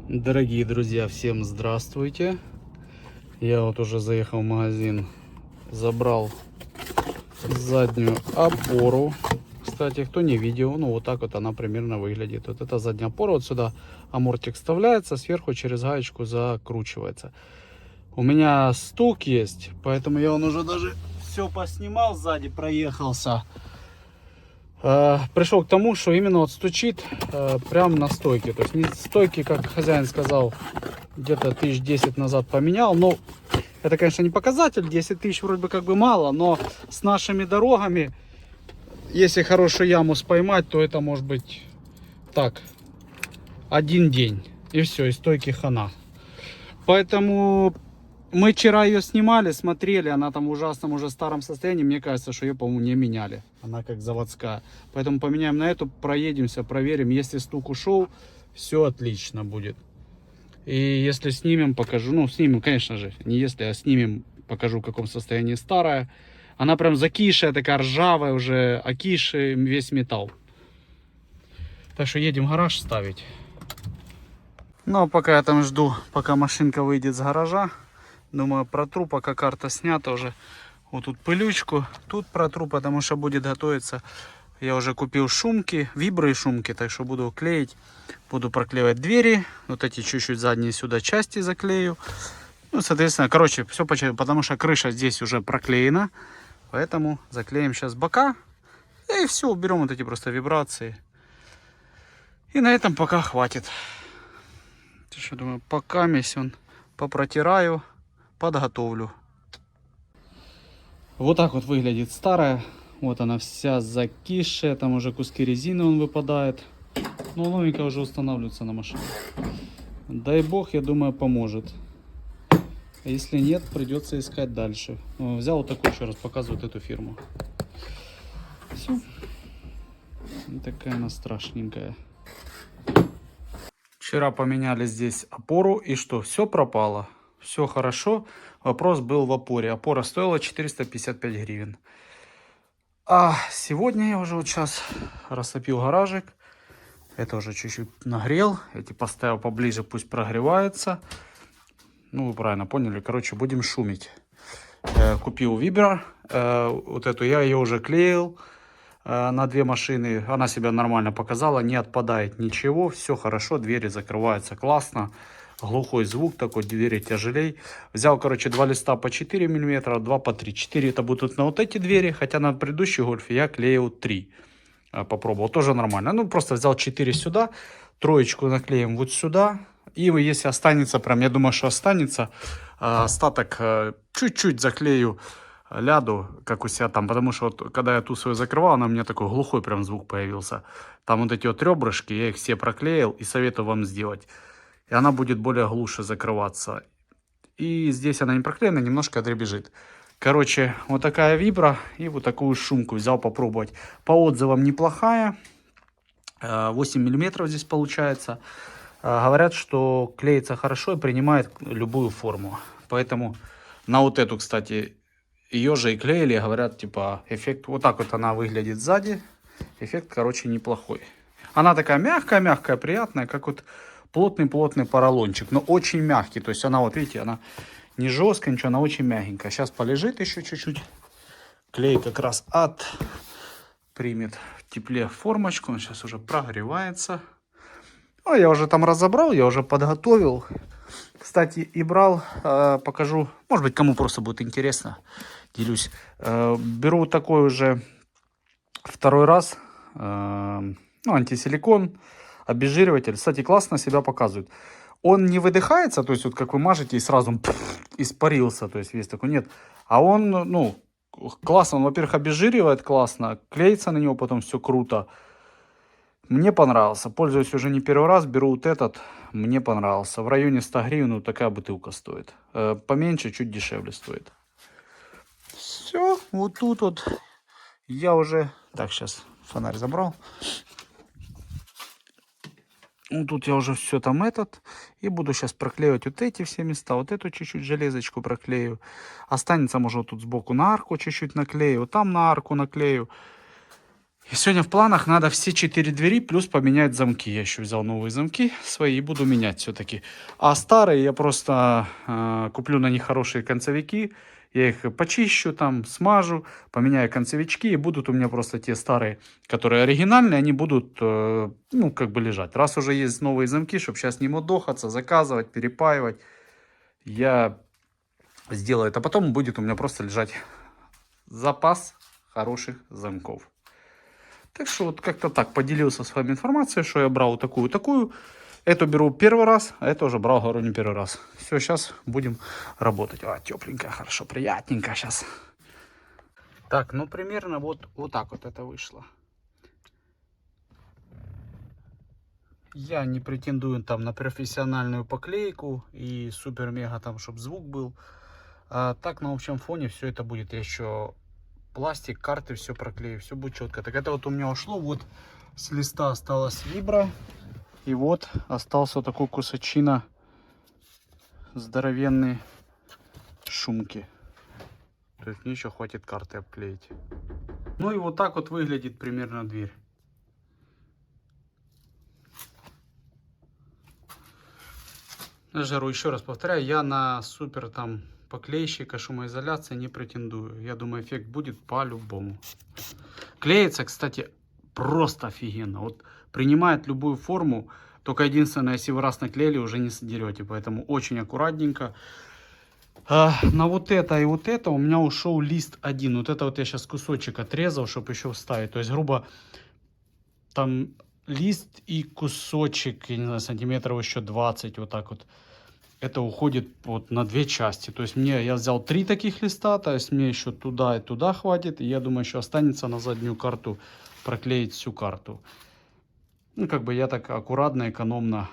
Дорогие друзья, всем здравствуйте. Я вот уже заехал в магазин, забрал заднюю опору. Кстати, кто не видел, ну вот так вот она примерно выглядит. Вот это задняя опора, вот сюда амортик вставляется, сверху через гаечку закручивается. У меня стук есть, поэтому я уже даже все поснимал сзади, проехался. Пришел к тому, что именно вот стучит прямо на стойке. То есть не стойки, как хозяин сказал, где-то 1010 назад поменял. Но это, конечно, не показатель. 10 тысяч вроде бы как бы мало. Но с нашими дорогами, если хорошую яму споймать, то это может быть так, один день. И все, и стойки хана. Поэтому мы вчера ее снимали, смотрели. Она там в ужасном уже старом состоянии. Мне кажется, что ее, по-моему, не меняли. Она как заводская. Поэтому поменяем на эту, проедемся, проверим. Если стук ушел, все отлично будет. И если снимем, покажу. Ну, снимем, конечно же. Не если, а снимем, покажу, в каком состоянии старая. Она прям закисшая, такая ржавая уже. Окисший весь металл. Так что едем в гараж ставить. Ну, а пока я там жду, пока машинка выйдет с гаража. Думаю, протру, пока карта снята уже. Вот тут пылючку. Тут протру, потому что будет готовиться. Я уже купил шумки, вибры и шумки. Так что буду клеить. Буду проклеивать двери. Вот эти чуть-чуть задние сюда части заклею. Ну, соответственно, короче, все почему. Потому что крыша здесь уже проклеена. Поэтому заклеим сейчас бока. И все, уберем вот эти просто вибрации. И на этом пока хватит. Что думаю, пока он попротираю, подготовлю. Вот так вот выглядит старая. Вот она вся закисшая. Там уже куски резины выпадает. Но новенькая уже устанавливается на машине. Дай бог, я думаю, поможет. А если нет, придется искать дальше. Взял вот такую, еще раз показываю эту фирму. Все. Вот такая она страшненькая. Вчера поменяли здесь опору, и что? Все пропало. Все хорошо. Вопрос был в опоре. Опора стоила 455 гривен. А сегодня я уже вот сейчас растопил гаражик. Это уже чуть-чуть нагрел. Эти поставил поближе, пусть прогревается. Ну, вы правильно поняли. Короче, будем шумить. Купил вибра. Вот эту я ее уже клеил на две машины. Она себя нормально показала. Не отпадает ничего. Все хорошо. Двери закрываются классно. Глухой звук такой. Двери тяжелей. Взял, короче, два листа по 4 мм, два по 3. 4 это будут на вот эти двери. Хотя на предыдущей гольфе я клеил 3. Попробовал. Тоже нормально. Ну, просто взял 4 сюда. Троечку наклеим вот сюда. И если останется, прям, я думаю, что останется, остаток чуть-чуть заклею ляду, как у себя там. Потому что вот, когда я ту свою закрывал, она у меня такой глухой прям звук появился. Там вот эти вот ребрышки, я их все проклеил и советую вам сделать. И она будет более глуше закрываться. И здесь она не проклеена, немножко дребезжит. Короче, вот такая вибра и вот такую шумку взял попробовать. По отзывам неплохая. 8 миллиметров здесь получается. Говорят, что клеится хорошо и принимает любую форму. Поэтому на вот эту, кстати, ее же и клеили. Говорят, типа, эффект вот так вот она выглядит сзади. Эффект, короче, неплохой. Она такая мягкая, приятная, как вот плотный поролончик. Но очень мягкий. То есть она, вот видите, она не жесткая, ничего, она очень мягенькая. Сейчас полежит еще чуть-чуть. Клей как раз примет в тепле формочку. Он сейчас уже прогревается. Ну, я уже там разобрал, я уже подготовил. Кстати, и брал, покажу, может быть, кому просто будет интересно, делюсь. Беру такой уже второй раз, ну, антисиликон, обезжириватель. Кстати, классно себя показывает. Он не выдыхается, то есть вот как вы мажете и сразу испарился, то есть весь такой, нет. А он, ну, классно, он, во-первых, обезжиривает классно, клеится на него потом все круто. Мне понравился. Пользуюсь уже не первый раз. Беру вот этот. Мне понравился. В районе 100 гривен вот такая бутылка стоит. Поменьше, чуть дешевле стоит. Все. Вот тут вот я уже... Так, сейчас фонарь забрал. Вот тут я уже все там И буду сейчас проклеивать вот эти все места. Вот эту чуть-чуть железочку проклею. Останется, может, вот тут сбоку на арку чуть-чуть наклею. Вот там на арку наклею. И сегодня в планах надо все 4 двери плюс поменять замки. Я еще взял новые замки свои и буду менять все-таки. А старые я просто куплю на них хорошие концевики. Я их почищу, там, смажу, поменяю концевички. И будут у меня просто те старые, которые оригинальные, они будут, ну, как бы лежать. Раз уже есть новые замки, чтобы сейчас не мудохаться, заказывать, перепаивать, я сделаю это. Потом будет у меня просто лежать запас хороших замков. Так что вот как-то так поделился с вами информацией, что я брал такую. Эту беру первый раз, а это уже брал, говорю, не первый раз. Все, сейчас будем работать. А, тепленько, хорошо, приятненько сейчас. Так, ну примерно вот так вот это вышло. Я не претендую там на профессиональную поклейку и супер-мега там, чтобы звук был. А так на общем фоне все это будет. Я еще пластик, карты все проклею, все будет четко. Так это вот у меня ушло, вот с листа осталась вибра. И вот остался вот такой кусочина здоровенной шумки. То есть мне еще хватит карты обклеить. Ну и вот так вот выглядит примерно дверь. Жару, еще раз повторяю, я на супер там поклейщика шумоизоляции не претендую. Я думаю, эффект будет по-любому. Клеится, кстати, просто офигенно. Вот принимает любую форму. Только единственное, если вы раз наклеили, уже не содерете. Поэтому очень аккуратненько. На вот это и вот это у меня ушел лист один. Вот это вот я сейчас кусочек отрезал, чтобы еще вставить. То есть, грубо, там лист и кусочек, я не знаю, сантиметров еще 20, вот так вот. Это уходит вот на две части. То есть я взял 3 таких листа, то есть мне еще туда и туда хватит. И я думаю, еще останется на заднюю карту проклеить всю карту. Ну, как бы я так аккуратно, экономно.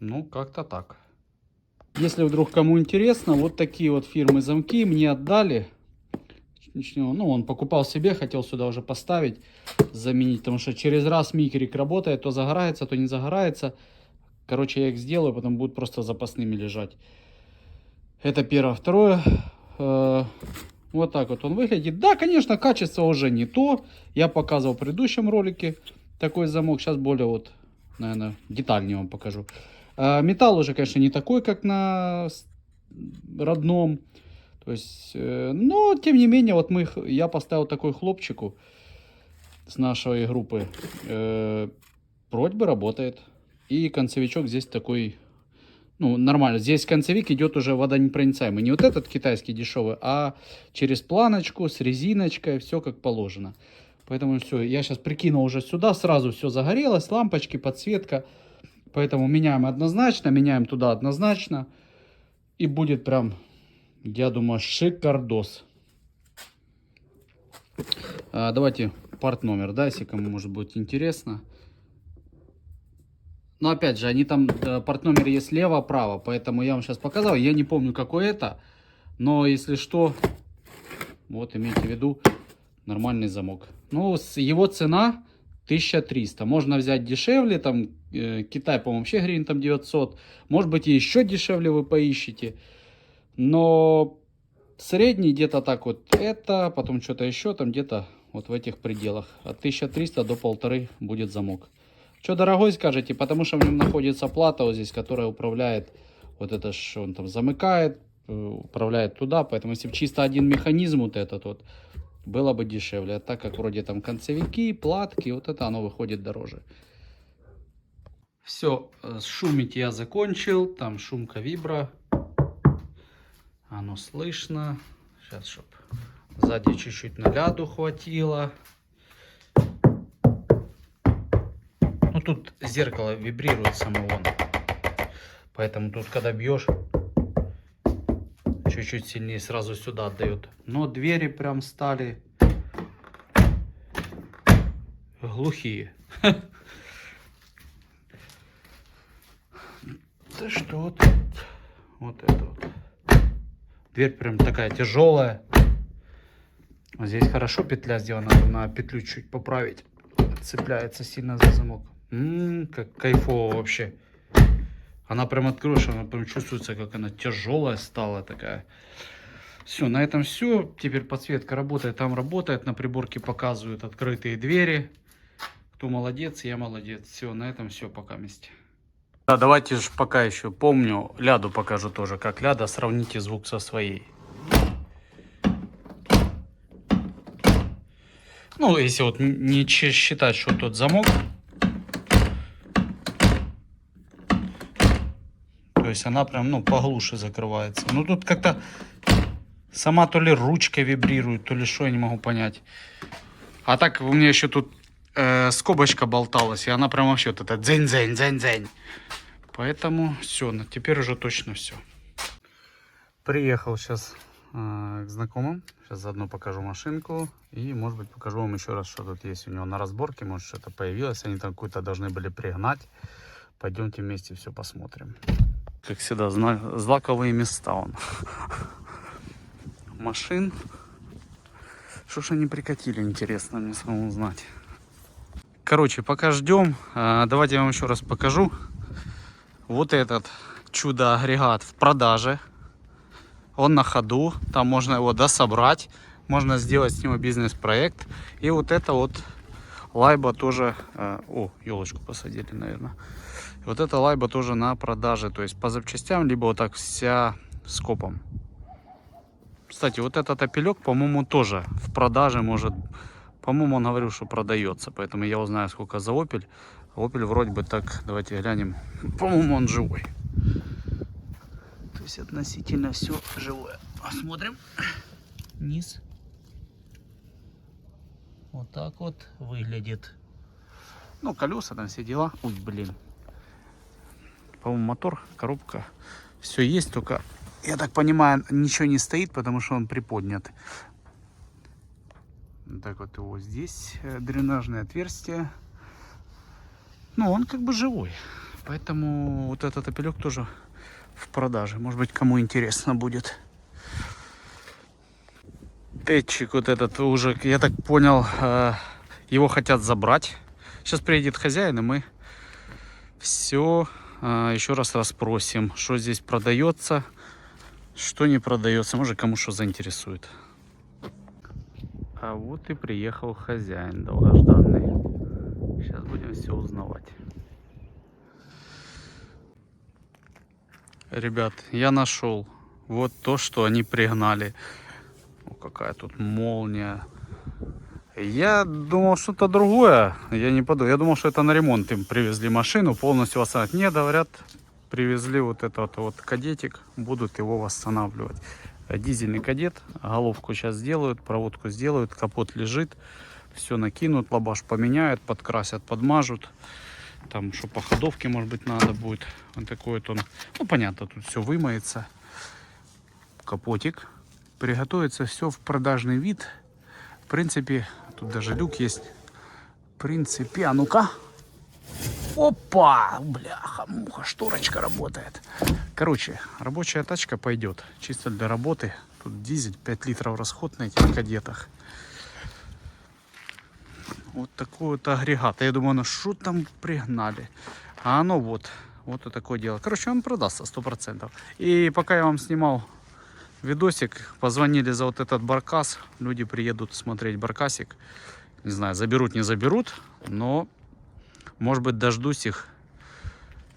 Ну, как-то так. Если вдруг кому интересно, вот такие вот фирмы замки мне отдали. Ну, он покупал себе, хотел сюда уже поставить, заменить. Потому что через раз микрик работает, то загорается, то не загорается. Короче, я их сделаю, потом будут просто запасными лежать. Это первое. Второе. Вот так вот он выглядит. Да, конечно, качество уже не то. Я показывал в предыдущем ролике такой замок. Сейчас более вот, наверное, детальнее вам покажу. Металл уже, конечно, не такой, как на родном. То есть, но, тем не менее, вот я поставил такой хлопчику с нашей группы. Вроде бы работает. И концевичок здесь такой, ну, нормально. Здесь концевик идет уже водонепроницаемый. Не вот этот китайский дешевый, а через планочку, с резиночкой, все как положено. Поэтому все, я сейчас прикинул уже сюда, сразу все загорелось, лампочки, подсветка. Поэтому меняем однозначно, меняем туда однозначно. И будет прям, я думаю, шикардос. Давайте парт номер, да, если кому может быть интересно. Но опять же, они там, порт номер есть слева-право, поэтому я вам сейчас показал. Я не помню, какой это, но если что, вот имейте в виду, нормальный замок. Ну, его цена 1300. Можно взять дешевле, там Китай, по-моему, вообще гривен там 900. Может быть, и еще дешевле вы поищете. Но средний где-то так вот это, потом что-то еще, там где-то вот в этих пределах. От 1300 до 1500 будет замок. Что дорогой скажете? Потому что в нем находится плата вот здесь, которая управляет, вот это что он там замыкает, управляет туда. Поэтому если бы чисто один механизм вот этот вот, было бы дешевле. А так как вроде там концевики, платки, вот это оно выходит дороже. Все, шумить я закончил. Там шумка вибра. Оно слышно. Сейчас, чтобы сзади чуть-чуть наляду хватило. Ну, тут зеркало вибрирует само вон. Поэтому тут, когда бьешь, чуть-чуть сильнее сразу сюда отдает. Но двери прям стали глухие. Да что вот, вот это вот. Дверь прям такая тяжелая. Здесь хорошо петля сделана. Надо петлю чуть поправить. Цепляется сильно за замок. Как кайфово вообще. Она прям откроешь, она прям чувствуется, как она тяжелая стала такая. Все, на этом все. Теперь подсветка работает, там работает. На приборке показывают открытые двери. Кто молодец, я молодец. Все, на этом все пока вместе. Да, давайте же пока еще помню, ляду покажу тоже, как ляда. Сравните звук со своей. Ну, если вот не считать, что тот замок. То есть она прям, ну, поглуше закрывается. Ну, тут как-то сама то ли ручка вибрирует, то ли что, я не могу понять. А так у меня еще тут скобочка болталась, и она прям вообще вот это дзень-дзень-дзень-дзень. Поэтому все, теперь уже точно все. Приехал сейчас к знакомым. Сейчас заодно покажу машинку. И, может быть, покажу вам еще раз, что тут есть у него на разборке. Может, что-то появилось. Они там какую-то должны были пригнать. Пойдемте вместе все посмотрим. Как всегда, знаковые места он. Машин. Что ж они прикатили, интересно мне самому узнать. Короче, пока ждем, давайте я вам еще раз покажу. Вот этот чудо-агрегат в продаже. Он на ходу, там можно его дособрать, можно сделать с него бизнес-проект. И вот это вот лайба тоже, о, елочку посадили, наверное. Вот эта лайба тоже на продаже, то есть по запчастям, либо вот так вся скопом. Кстати, вот этот опелек, по-моему, тоже в продаже может, по-моему, он говорил, что продается, поэтому я узнаю, сколько за Opel. Opel вроде бы так, давайте глянем, по-моему, он живой. То есть относительно все живое. Посмотрим. Низ. Вот так вот выглядит. Ну, колеса там все дела. Ой, блин. По-моему, мотор, коробка. Все есть, только, я так понимаю, ничего не стоит, потому что он приподнят. Так вот его здесь дренажное отверстие. Ну, он как бы живой. Поэтому вот этот опелек тоже в продаже. Может быть, кому интересно будет. Тэтчик вот этот уже, я так понял, его хотят забрать. Сейчас приедет хозяин, и мы все еще раз расспросим, что здесь продается, что не продается. Может, кому что заинтересует. А вот и приехал хозяин долгожданный. Сейчас будем все узнавать. Ребят, я нашел вот то, что они пригнали. О, какая тут молния. Я думал что-то другое. Я не подумал. Я думал, что это на ремонт им привезли машину, полностью восстанавливать. Не, говорят, привезли вот этот вот кадетик, будут его восстанавливать. Дизельный кадет, головку сейчас сделают, проводку сделают, капот лежит, все накинут, лабаш поменяют, подкрасят, подмажут. Там, что по ходовке, может быть, надо будет. Вот такой вот он. Ну, понятно, тут все вымоется. Капотик. Приготовится все в продажный вид. В принципе, тут даже люк есть. В принципе, а ну-ка. Опа! Бляха-муха, шторочка работает. Короче, рабочая тачка пойдет. Чисто для работы. Тут дизель, 5 литров расход на этих кадетах. Вот такой вот агрегат. Я думаю, ну что там пригнали? А оно вот такое дело. Короче, он продастся 100%. И пока я вам снимал видосик, позвонили за вот этот баркас. Люди приедут смотреть баркасик. Не знаю, заберут, не заберут, но может быть дождусь их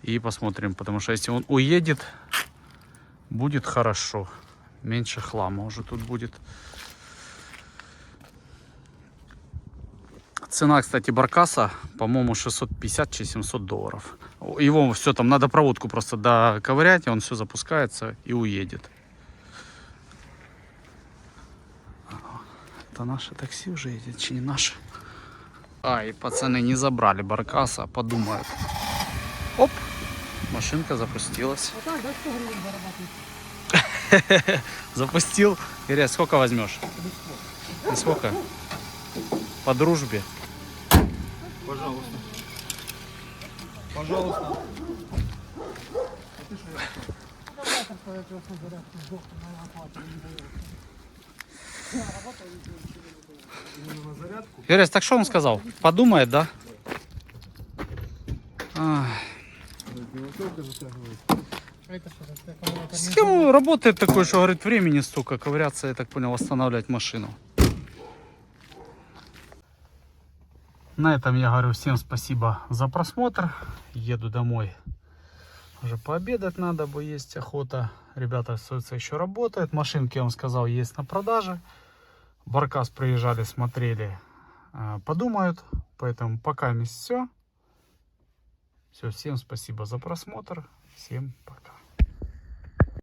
и посмотрим. Потому что если он уедет, будет хорошо. Меньше хлама уже тут будет. Цена, кстати, баркаса, по-моему, 650-700 долларов. Его все там, надо проводку просто доковырять, и он все запускается и уедет. Это наше такси уже едет, чи не наше? А, и пацаны не забрали баркаса, подумают. Оп, машинка запустилась. Запустил. Ирия, сколько возьмешь? Сколько? По дружбе. Пожалуйста. Пожалуйста. Ирия, так что он сказал? Подумает, да? А это что, так, аккумулятор не Схема работает такой, что, говорит, времени столько ковыряться, я так понял, восстанавливать машину. На этом я говорю всем спасибо за просмотр. Еду домой. Уже пообедать надо, бо есть охота. Ребята, остается еще работает. Машинки, я вам сказал, есть на продаже. Баркас приезжали, смотрели, подумают. Поэтому пока все. Все, всем спасибо за просмотр. Всем пока.